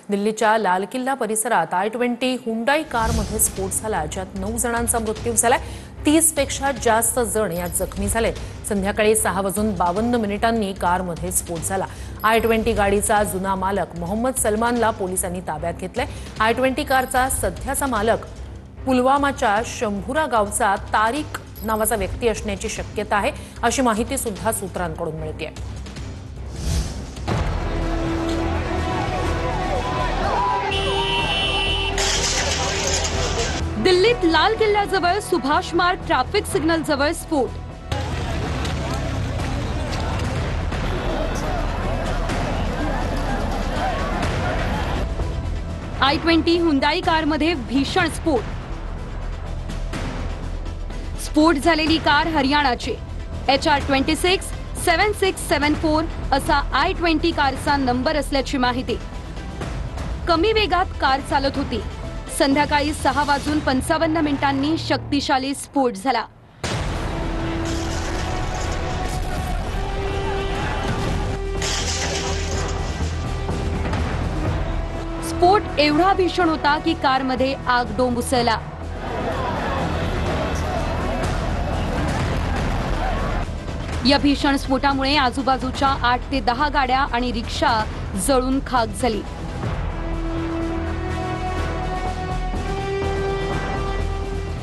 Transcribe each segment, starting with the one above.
दिल्लीच्या लाल किल्ला परिसरात I-20 हुंडाई कारमध्ये स्फोट झाला, ज्यात 9 जणांचा मृत्यू झालाय. 30 पेक्षा जास्त जण यात जखमी झालेत. संध्याकाळी 6:52 कारमध्ये स्फोट झाला. I-20 गाडीचा जुना मालक मोहम्मद सलमानला पोलिसांनी ताब्यात घेतलंय. I-20 कारचा सध्याचा मालक पुलवामाच्या शंभुरा गावचा तारिक नावाचा व्यक्ती असण्याची शक्यता आहे, अशी माहिती सुद्धा सूत्रांकडून मिळते. दिल्लीत लाल किल्ल्याजवळ सुभाष मार्ग ट्रॅफिक सिग्नल जवळ स्फोट. I-20 हुंडाई कारमध्ये भीषण स्फोट. स्फोट झालेली कार हरियाणाची HR-26 7674 असा I-20 कारचा नंबर असल्याची माहिती. कमी वेगात कार चालत होती. संध्याकाळी 6:55 शक्तिशाली स्फोट झाला. स्फोट एवढा भीषण होता की कारमध्ये आगडोंब उसळला. या भीषण स्फोटामुळे आजूबाजूच्या 8 ते 10 गाड्या आणि रिक्षा जळून खाक झाली.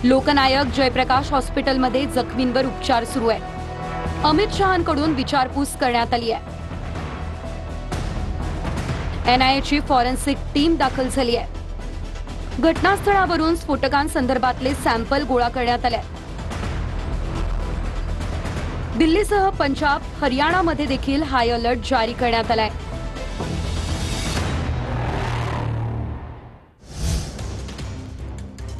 लोकनायक जयप्रकाश हॉस्पिटलमध्ये जखमींवर उपचार सुरू आहे. अमित शहांकडून विचारपूस करण्यात आली आहे. NIAची फॉरेन्सिक टीम दाखल झाली आहे. घटनास्थळावरून स्फोटकांसंदर्भातले सॅम्पल गोळा करण्यात आले. दिल्लीसह पंजाब, हरियाणामध्ये देखील हाय अलर्ट जारी करण्यात आलाय.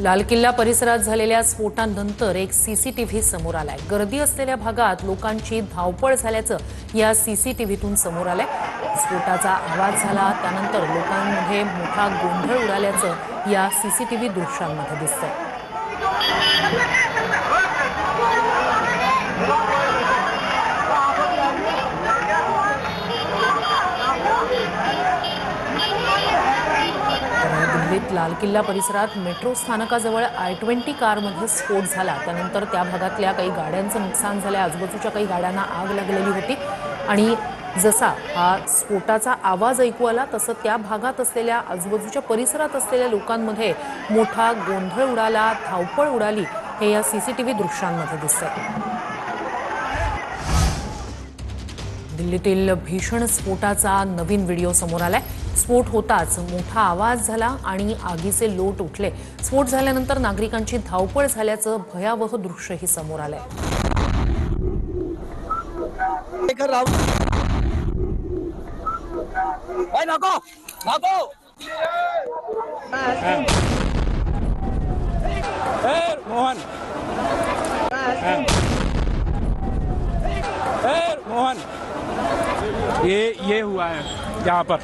लाल किल्ला परिसरात झालेल्या स्फोटानंतर एक CCTV समोर आलाय. गर्दी असलेल्या भागात लोकांची धावपळ झाल्याचं या CCTVतून समोर आलंय. स्फोटाचा आवाज झाला त्यानंतर लोकांमध्ये मोठा गोंधळ उडाल्याचं या CCTV दृश्यांमध्ये दिसतंय. दिल्लीत लाल किल्ला परिसरात मेट्रो स्थानकाजवळ I-20 कारमध्ये स्फोट झाला. त्यानंतर त्या भागातल्या काही गाड्यांचं नुकसान झालं. आजूबाजूच्या काही गाड्यांना आग लागलेली होती आणि जसा हा स्फोटाचा आवाज ऐकू आला तसं त्या भागात असलेल्या आजूबाजूच्या परिसरात असलेल्या लोकांमध्ये मोठा गोंधळ उडाला, धावपळ उडाली, हे या CCTV दृश्यांमध्ये दिसतंय. दिल्लीतील भीषण स्फोटाचा नवीन व्हिडिओ समोर आलाय. स्फोट होताच मोठा आवाज झाला आणि आगीचे लोट उठले. स्फोट झाल्यानंतर नागरिकांची धावपळ झाल्याचं भयावह दृश्यही समोर आलंय. मोहन ये हुआ है यहाँ पर.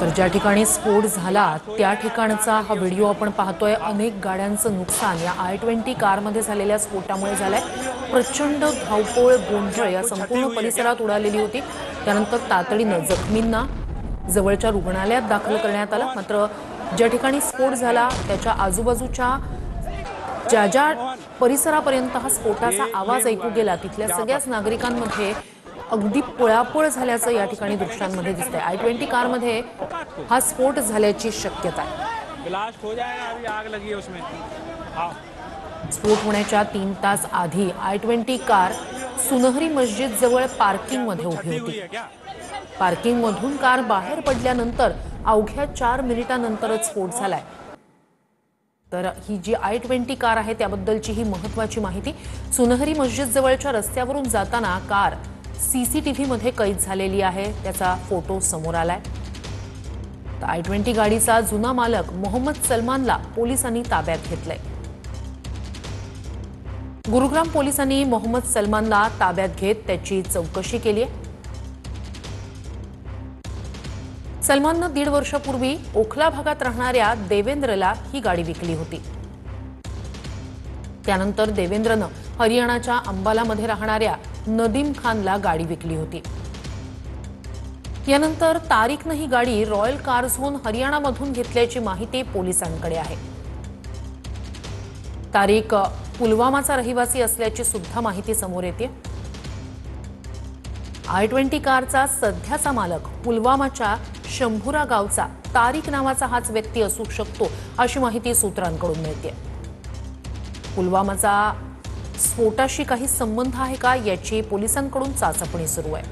तर ज्या ठिकाणी स्फोट झाला त्या ठिकाणचा हा व्हिडिओ आपण पाहतोय. अनेक गाड्यांचं नुकसान या I-20 कारमध्ये झालेल्या स्फोटामुळे झालंय. प्रचंड धावपळ, गोंधळ या संपूर्ण परिसरात उडालेली होती. त्यानंतर तातडीनं जखमींना जवळच्या रुग्णालयात दाखल करण्यात आलं. मात्र ज्या ठिकाणी स्फोट झाला त्याच्या आजूबाजूच्या ज्या परिसरापर्यंत हा स्फोटाचा आवाज ऐकू गेला तिथल्या सगळ्याच नागरिकांमध्ये अगदी पळापळ झाल्याचं या ठिकाणी दृश्यांमध्ये दिसतंय. I-20 कारमध्ये हा स्फोट झाल्याची शक्यता आहे. स्फोट होण्याच्या 3 तास आधी I-20 कार सुनहरी मस्जिद जवळ पार्किंगमध्ये उभी होती. पार्किंगमधून कार बाहेर पडल्यानंतर अवघ्या 4 मिनिटांनंतरच स्फोट झालाय. तर ही जी I-20 कार आहे त्याबद्दलची ही महत्त्वाची माहिती. सुनहरी मस्जिद जवळच्या रस्त्यावरून जाताना कार CCTV मध्ये कैद झालेली आहे. त्याचा फोटो समोर आलाय. तर I-20 गाडीचा जुना मालक मोहम्मद सलमानला पोलिसांनी ताब्यात घेतलंय. गुरुग्राम पोलिसांनी मोहम्मद सलमानला ताब्यात घेत त्याची चौकशी केली आहे. सलमाननं 1.5 वर्षापूर्वी ओखला भागात राहणाऱ्या देवेंद्रला ही गाडी विकली होती. त्यानंतर देवेंद्रनं हरियाणाच्या अंबालामध्ये राहणाऱ्या नदीम खानला गाडी विकली होती। यानंतर तारिकनं ही गाडी रॉयल कार झोन हरियाणामधून घेतल्याची माहिती पोलिसांकडे आहे। तारिक पुलवामाचा रहिवासी असल्याची सुद्धा माहिती समोर येते। I-20 कारचा सध्याचा मालक पुलवामाच्या शंभुरा गावचा तारिक नावाचा हाच व्यक्ती असू शकतो अशी माहिती सूत्रांकडून मिळते। पुलवामाचा स्फोटाशी काही संबंध आहे का याची पोलिसांकडून चाचपणी सुरू आहे।